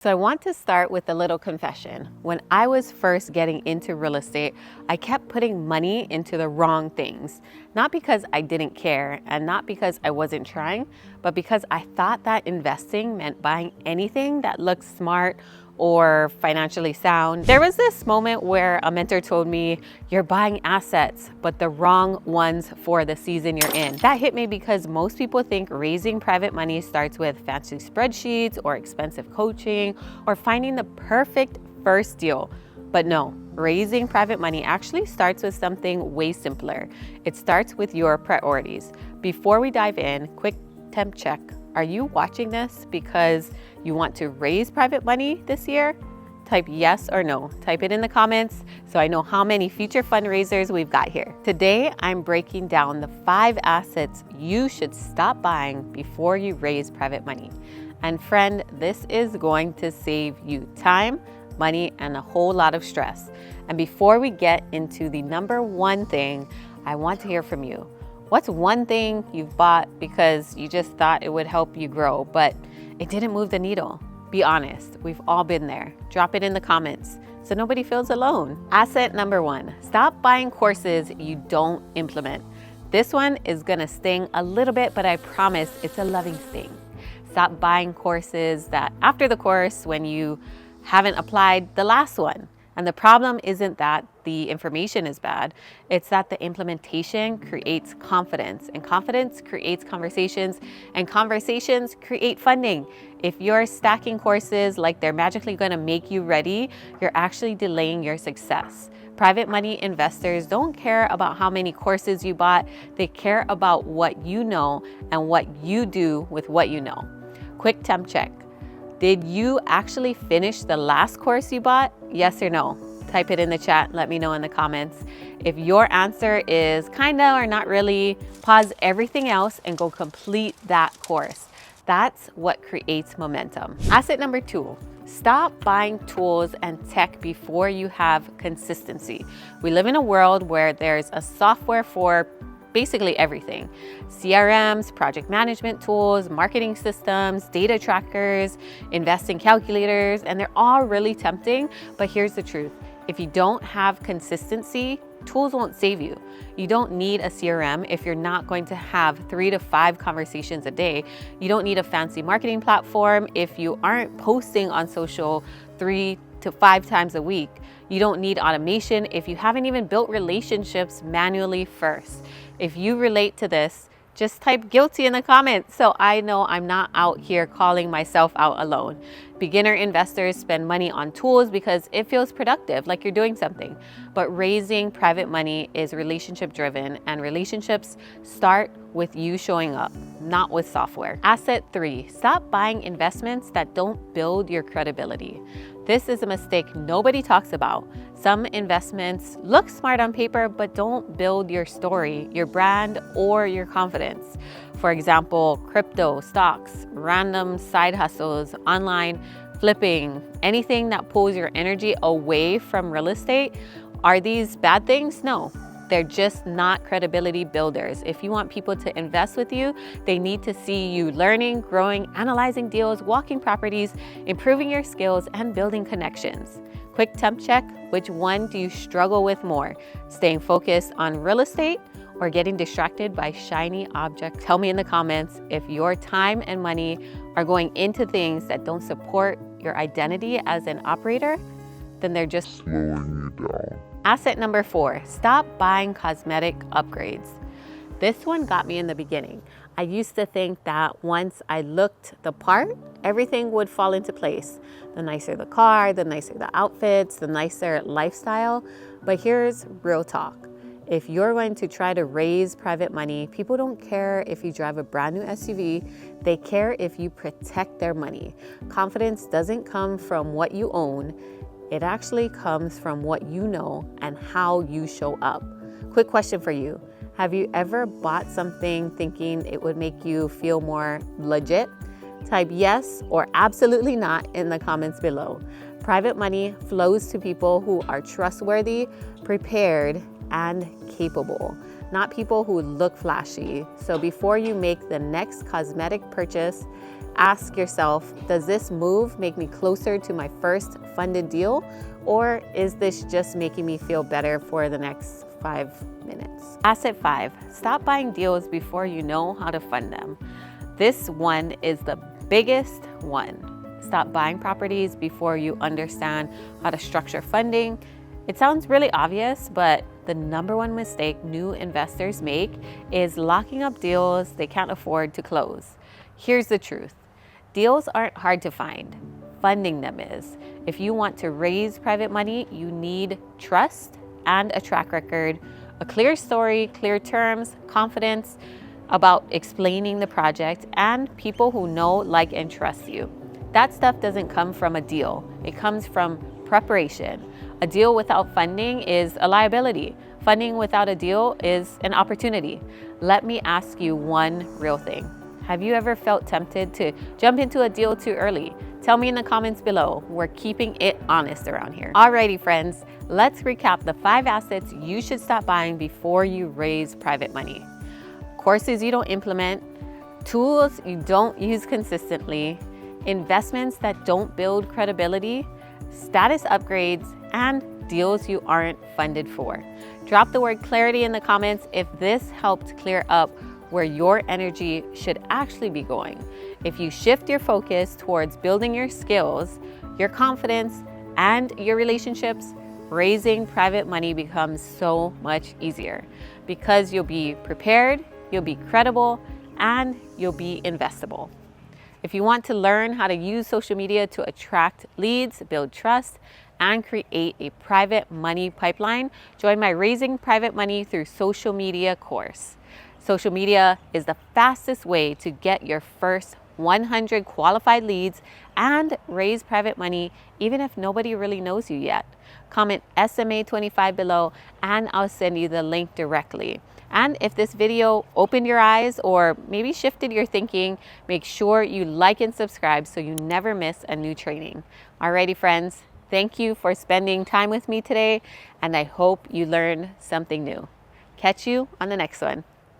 So I want to start with a little confession. When I was first getting into real estate, I kept putting money into the wrong things. Not because I didn't care and not because I wasn't trying, but because I thought that investing meant buying anything that looked smart or financially sound. There was this moment where a mentor told me, you're buying assets, but the wrong ones for the season you're in. That hit me because most people think raising private money starts with fancy spreadsheets or expensive coaching or finding the perfect first deal. But no, raising private money actually starts with something way simpler. It starts with your priorities. Before we dive in, quick temp check. Are you watching this because you want to raise private money this year? Type yes or no. Type it in the comments so I know how many future fundraisers we've got here. Today, I'm breaking down the 5 assets you should stop buying before you raise private money. And friend, this is going to save you time, money, and a whole lot of stress. And before we get into the number 1 thing, I want to hear from you. What's one thing you've bought because you just thought it would help you grow, but it didn't move the needle? Be honest, we've all been there. Drop it in the comments so nobody feels alone. Asset number 1, stop buying courses you don't implement. This one is gonna sting a little bit, but I promise it's a loving sting. Stop buying courses that after the course when you haven't applied the last one. And the problem isn't that the information is bad, it's that the implementation creates confidence, and confidence creates conversations, and conversations create funding. If you're stacking courses like they're magically gonna make you ready, you're actually delaying your success. Private money investors don't care about how many courses you bought, they care about what you know and what you do with what you know. Quick temp check. Did you actually finish the last course you bought? Yes or no? Type it in the chat, let me know in the comments. If your answer is kinda or not really, pause everything else and go complete that course. That's what creates momentum. Asset number 2, stop buying tools and tech before you have consistency. We live in a world where there's a software for basically everything. CRMs, project management tools, marketing systems, data trackers, investing calculators, and they're all really tempting, but here's the truth. If you don't have consistency, tools won't save you. You don't need a CRM if you're not going to have 3 to 5 conversations a day. You don't need a fancy marketing platform if you aren't posting on social 3 to 5 times a week. You don't need automation if you haven't even built relationships manually first. If you relate to this, just type guilty in the comments so I know I'm not out here calling myself out alone. Beginner investors spend money on tools because it feels productive, like you're doing something. But raising private money is relationship driven, and relationships start with you showing up, not with software. Asset 3, stop buying investments that don't build your credibility. This is a mistake nobody talks about. Some investments look smart on paper, but don't build your story, your brand, or your confidence. For example, crypto, stocks, random side hustles, online flipping, anything that pulls your energy away from real estate. Are these bad things? No. They're just not credibility builders. If you want people to invest with you, they need to see you learning, growing, analyzing deals, walking properties, improving your skills, and building connections. Quick temp check, which one do you struggle with more? Staying focused on real estate or getting distracted by shiny objects? Tell me in the comments if your time and money are going into things that don't support your identity as an operator, then they're just slowing you down. Asset number 4, stop buying cosmetic upgrades. This one got me in the beginning. I used to think that once I looked the part, everything would fall into place. The nicer the car, the nicer the outfits, the nicer lifestyle. But here's real talk. If you're going to try to raise private money, people don't care if you drive a brand new SUV, they care if you protect their money. Confidence doesn't come from what you own, it actually comes from what you know and how you show up. Quick question for you. Have you ever bought something thinking it would make you feel more legit? Type yes or absolutely not in the comments below. Private money flows to people who are trustworthy, prepared, and capable, not people who look flashy. So before you make the next cosmetic purchase, ask yourself, does this move make me closer to my first funded deal? Or is this just making me feel better for the next 5 minutes? Asset 5, stop buying deals before you know how to fund them. This one is the biggest one. Stop buying properties before you understand how to structure funding. It sounds really obvious, but the number one mistake new investors make is locking up deals they can't afford to close. Here's the truth. Deals aren't hard to find. Funding them is. If you want to raise private money, you need trust and a track record, a clear story, clear terms, confidence about explaining the project, and people who know, like, and trust you. That stuff doesn't come from a deal. It comes from preparation. A deal without funding is a liability. Funding without a deal is an opportunity. Let me ask you one real thing. Have you ever felt tempted to jump into a deal too early? Tell me in the comments below. We're keeping it honest around here. Alrighty, friends, let's recap the 5 assets you should stop buying before you raise private money. Courses you don't implement, tools you don't use consistently, investments that don't build credibility, status upgrades, and deals you aren't funded for. Drop the word clarity in the comments if this helped clear up where your energy should actually be going. If you shift your focus towards building your skills, your confidence, and your relationships, raising private money becomes so much easier because you'll be prepared, you'll be credible, and you'll be investable. If you want to learn how to use social media to attract leads, build trust, and create a private money pipeline, join my Raising Private Money Through Social Media course. Social media is the fastest way to get your first 100 qualified leads and raise private money even if nobody really knows you yet. Comment SMA25 below and I'll send you the link directly. And if this video opened your eyes or maybe shifted your thinking, make sure you like and subscribe so you never miss a new training. Alrighty, friends, thank you for spending time with me today, and I hope you learned something new. Catch you on the next one.